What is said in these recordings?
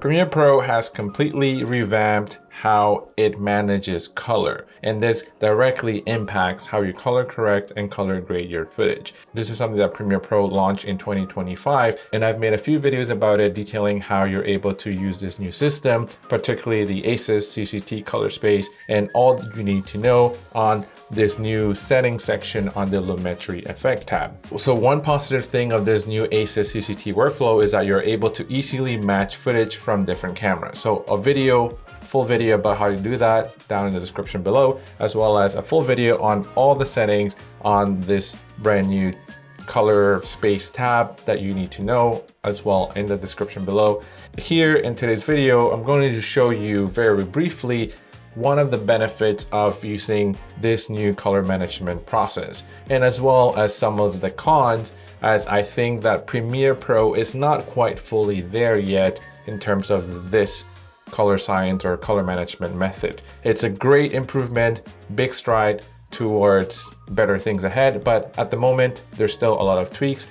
Premiere Pro has completely revamped how it manages color, and this directly impacts how you color correct and color grade your footage. This is something that Premiere Pro launched in 2025, and I've made a few videos about it detailing how you're able to use this new system, particularly the Aces CCT color space, and all you need to know on this new settings section on the Lumetri effect tab. So one positive thing of this new Aces CCT workflow is that you're able to easily match footage from different cameras. So a full video about how you do that down in the description below, as well as a full video on all the settings on this brand new color space tab that you need to know as well in the description below. Here in today's video, I'm going to show you very briefly one of the benefits of using this new color management process, and as well as some of the cons, as I think that Premiere Pro is not quite fully there yet in terms of this color science or color management method. It's a great improvement, big stride towards better things ahead, but at the moment, there's still a lot of tweaks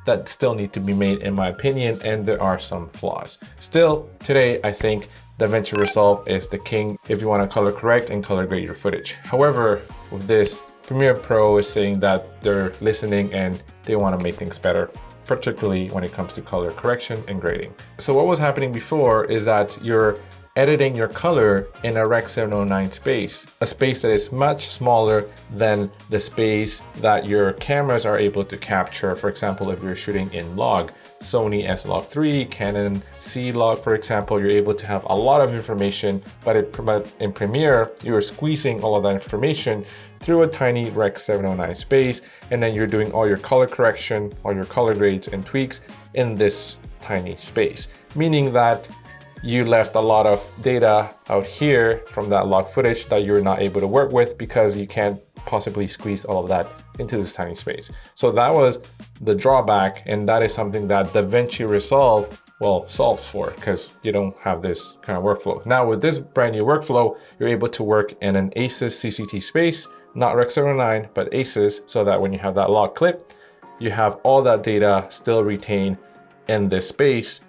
that still need to be made in my opinion, and there are some flaws. Still, today, I think DaVinci Resolve is the king if you want to color correct and color grade your footage. However, with this, Premiere Pro is saying that they're listening and they want to make things better, particularly when it comes to color correction and grading. So what was happening before is that you're editing your color in a Rec. 709 space, a space that is much smaller than the space that your cameras are able to capture. For example, if you're shooting in log, Sony S-Log3, Canon C-Log, for example, you're able to have a lot of information, but in Premiere, you're squeezing all of that information through a tiny Rec. 709 space, and then you're doing all your color correction, all your color grades and tweaks in this tiny space, meaning that you left a lot of data out here from that log footage that you're not able to work with because you can't possibly squeeze all of that into this tiny space. So that was the drawback, and that is something that DaVinci Resolve solves for, because you don't have this kind of workflow. Now with this brand new workflow, you're able to work in an Aces CCT space, not Rec. 709, but Aces, so that when you have that log clip, you have all that data still retained in this space.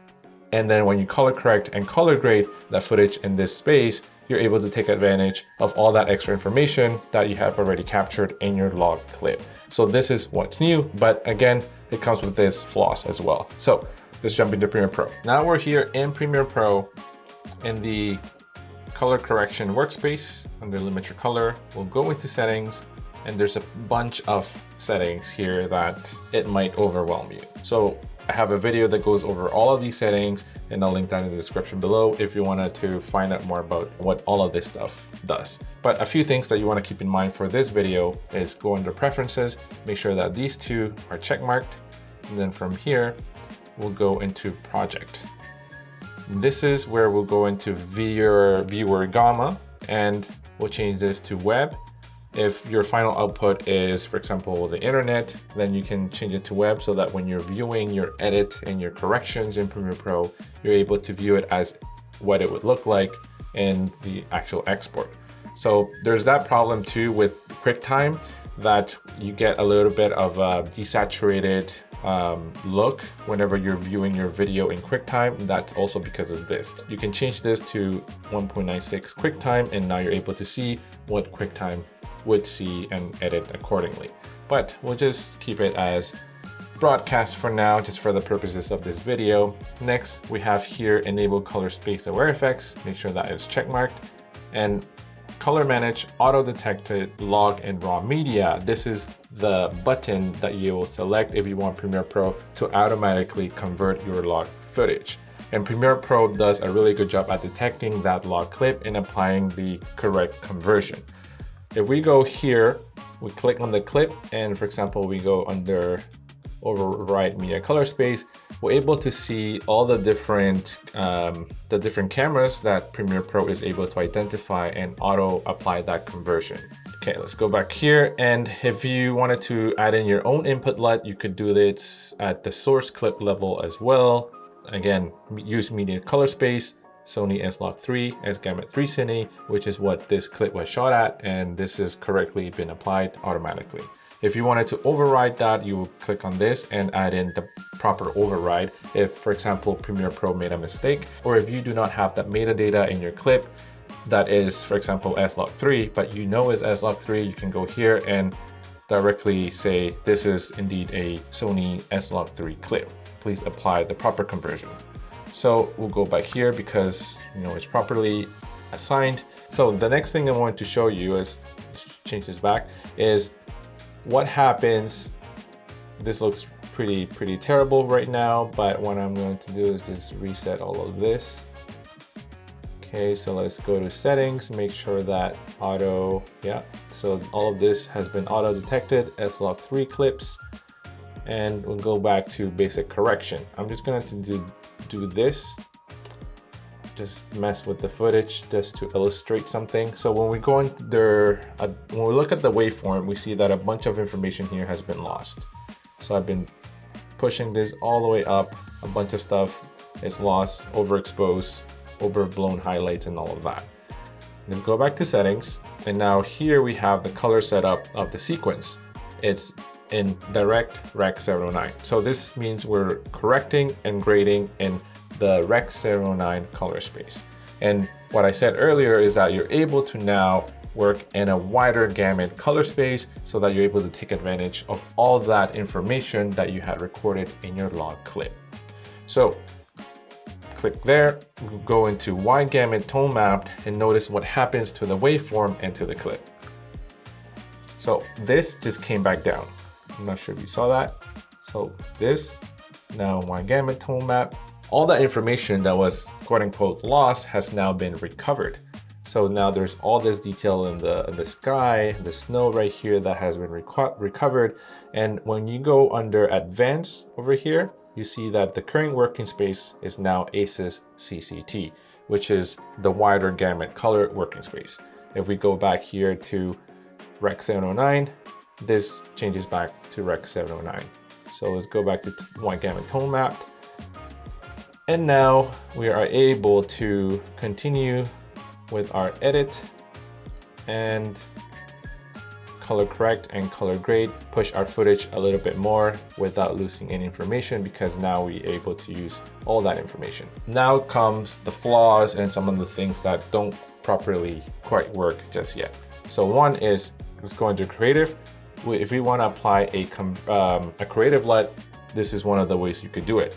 And then when you color correct and color grade that footage in this space, you're able to take advantage of all that extra information that you have already captured in your log clip. So this is what's new, but again, it comes with this flaws as well. So let's jump into Premiere Pro. Now we're here in Premiere Pro in the color correction workspace under Lumetri Color. We'll go into settings, and there's a bunch of settings here that it might overwhelm you. So I have a video that goes over all of these settings, and I'll link that in the description below if you wanted to find out more about what all of this stuff does. But a few things that you want to keep in mind for this video is go under preferences, make sure that these two are check marked, and then from here, we'll go into project. This is where we'll go into viewer gamma, and we'll change this to web. If your final output is, for example, the internet, then you can change it to web so that when you're viewing your edit and your corrections in Premiere Pro, you're able to view it as what it would look like in the actual export. So there's that problem too with QuickTime, that you get a little bit of a desaturated look whenever you're viewing your video in QuickTime. That's also because of this. You can change this to 1.96 QuickTime, and now you're able to see what QuickTime would see and edit accordingly. But we'll just keep it as broadcast for now, just for the purposes of this video. Next, we have here enable color space aware effects. Make sure that is checkmarked, and color manage auto detected log and raw media. This is the button that you will select if you want Premiere Pro to automatically convert your log footage. And Premiere Pro does a really good job at detecting that log clip and applying the correct conversion. If we go here, we click on the clip, and for example, we go under override media color space, we're able to see all the different cameras that Premiere Pro is able to identify and auto apply that conversion. Okay, let's go back here, and if you wanted to add in your own input LUT, you could do this at the source clip level as well. Again, use media color space, Sony S-Log3 as GAMUT 3 Cine, which is what this clip was shot at, and this has correctly been applied automatically. If you wanted to override that, you will click on this and add in the proper override. If, for example, Premiere Pro made a mistake, or if you do not have that metadata in your clip, that is, for example, ACEScct, but you know is ACEScct, you can go here and directly say, this is indeed a Sony ACEScct clip. Please apply the proper conversion. So we'll go back here because it's properly assigned. So the next thing I want to show you is, let's change this back, is what happens. This looks pretty terrible right now, but what I'm going to do is just reset all of this. Okay, so let's go to settings, make sure that auto, so all of this has been auto detected, ACEScct clips, and we'll go back to basic correction. I'm just going to do this, just mess with the footage just to illustrate something. So when we go into when we look at the waveform, we see that a bunch of information here has been lost. So I've been pushing this all the way up, a bunch of stuff is lost, overexposed, overblown highlights and all of that. Let's go back to settings, and now here we have the color setup of the sequence. It's in direct Rec 709. So this means we're correcting and grading in the Rec 709 color space. And what I said earlier is that you're able to now work in a wider gamut color space so that you're able to take advantage of all that information that you had recorded in your log clip. So click there, go into wide gamut tone mapped, and notice what happens to the waveform and to the clip. So this just came back down. I'm not sure if you saw that. So this, now wide gamut tone map, all that information that was quote unquote lost has now been recovered. So now there's all this detail in the sky, the snow right here that has been recovered. And when you go under advanced over here, you see that the current working space is now Aces CCT, which is the wider gamut color working space. If we go back here to Rec 709, this changes back to Rec 709. So let's go back to wide gamut tone mapped. And now we are able to continue with our edit and color correct and color grade, push our footage a little bit more without losing any information, because now we're able to use all that information. Now comes the flaws and some of the things that don't properly quite work just yet. So one is, let's go into creative. If we want to apply a creative LUT, this is one of the ways you could do it.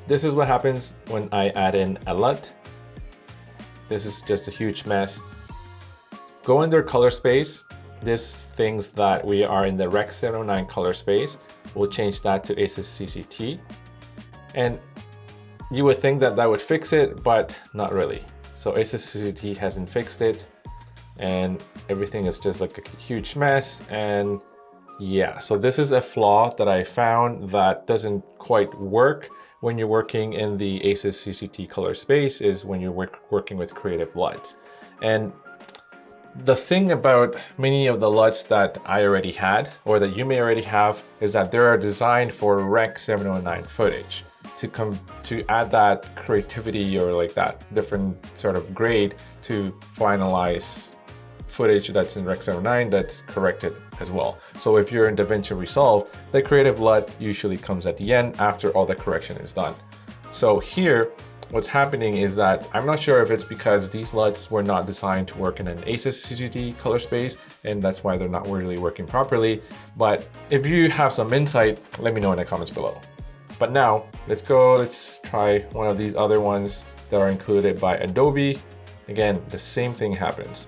This is what happens when I add in a LUT. This is just a huge mess. Go under color space. This thinks that we are in the Rec 709 color space. We'll change that to Aces CCT. And you would think that that would fix it, but not really. So Aces CCT hasn't fixed it, and everything is just like a huge mess. And yeah, so this is a flaw that I found that doesn't quite work when you're working in the Aces CCT color space, is when you're working with creative LUTs. And the thing about many of the LUTs that I already had, or that you may already have, is that they are designed for Rec 709 footage to add that creativity or like that different sort of grade to finalize footage that's in Rec 709 that's corrected as well. So if you're in DaVinci Resolve, the creative LUT usually comes at the end after all the correction is done. So here, what's happening is that I'm not sure if it's because these LUTs were not designed to work in an Aces CCT color space, and that's why they're not really working properly. But if you have some insight, let me know in the comments below. But now let's try one of these other ones that are included by Adobe. Again, the same thing happens.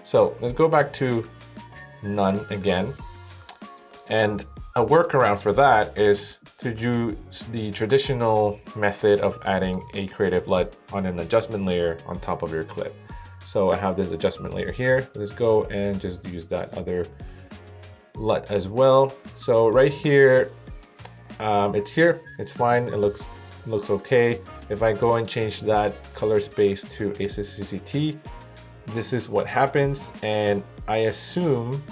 So let's go back to none again. And a workaround for that is to do the traditional method of adding a creative LUT on an adjustment layer on top of your clip. So I have this adjustment layer here. Let's go and just use that other LUT as well. So right here, it's here, it's fine, it looks okay. If I go and change that color space to Aces CCT, this is what happens, and I assume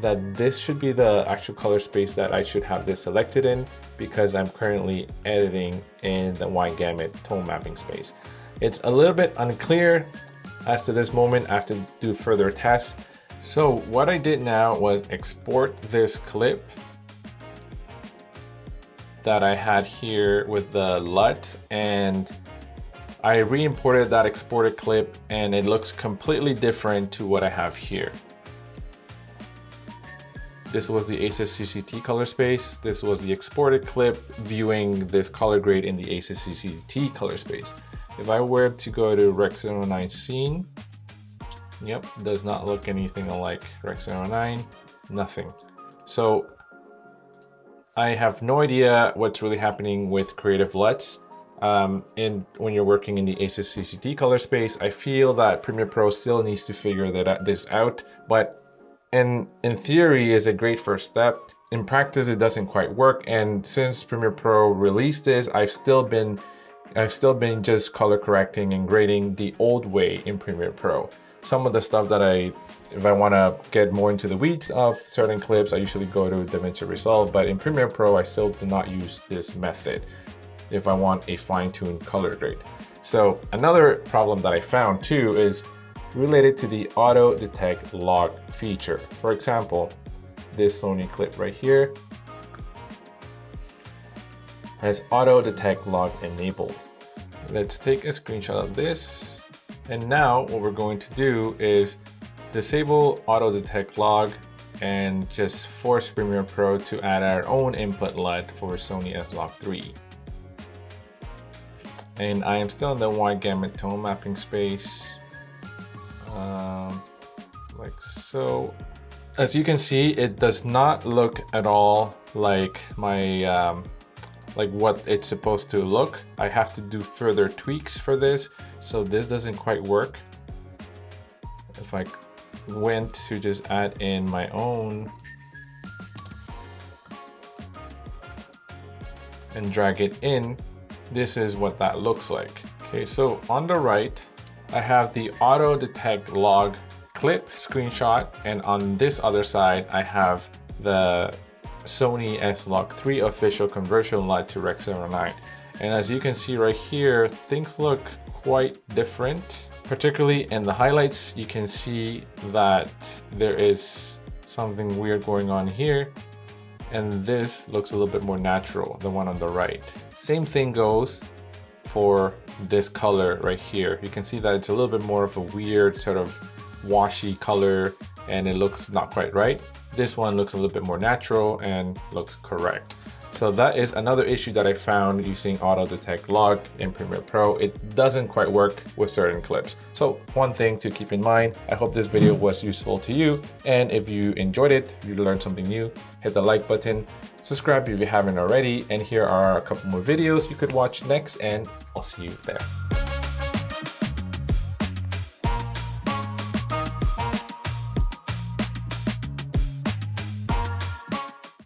that this should be the actual color space that I should have this selected in, because I'm currently editing in the wide gamut tone mapping space. It's a little bit unclear As to this moment, I have to do further tests. So what I did now was export this clip that I had here with the LUT, and I re-imported that exported clip, and it looks completely different to what I have here. This was the Aces CCT color space. This was the exported clip viewing this color grade in the Aces CCT color space. If I were to go to Rec 09 scene, yep, does not look anything like Rec 09, nothing. So I have no idea what's really happening with creative LUTs. And when you're working in the Aces CCT color space, I feel that Premiere Pro still needs to figure this out, but in theory is a great first step. In practice, it doesn't quite work. And since Premiere Pro released this, I've still been just color correcting and grading the old way in Premiere Pro. Some of the stuff that if I want to get more into the weeds of certain clips, I usually go to DaVinci Resolve, but in Premiere Pro, I still do not use this method if I want a fine-tuned color grade. So another problem that I found too is related to the auto detect log feature. For example, this Sony clip right here has auto detect log enabled. Let's take a screenshot of this. And now what we're going to do is disable auto detect log and just force Premiere Pro to add our own input LUT for Sony S-Log3. And I am still in the white gamut tone mapping space, like so. As you can see, it does not look at all like my like what it's supposed to look. I have to do further tweaks for this, so this doesn't quite work. If I went to just add in my own and drag it in, this is what that looks like. Okay, so on the right, I have the auto detect log clip screenshot, and on this other side, I have the Sony S-Log3 official conversion LUT to Rec 09. And as you can see right here, things look quite different. Particularly in the highlights, you can see that there is something weird going on here. And this looks a little bit more natural, the one on the right. Same thing goes for this color right here. You can see that it's a little bit more of a weird sort of washy color, and it looks not quite right. This one looks a little bit more natural and looks correct. So that is another issue that I found using auto detect log in Premiere Pro. It doesn't quite work with certain clips. So one thing to keep in mind. I hope this video was useful to you. And if you enjoyed it, you learned something new, hit the like button, subscribe if you haven't already. And here are a couple more videos you could watch next, and I'll see you there.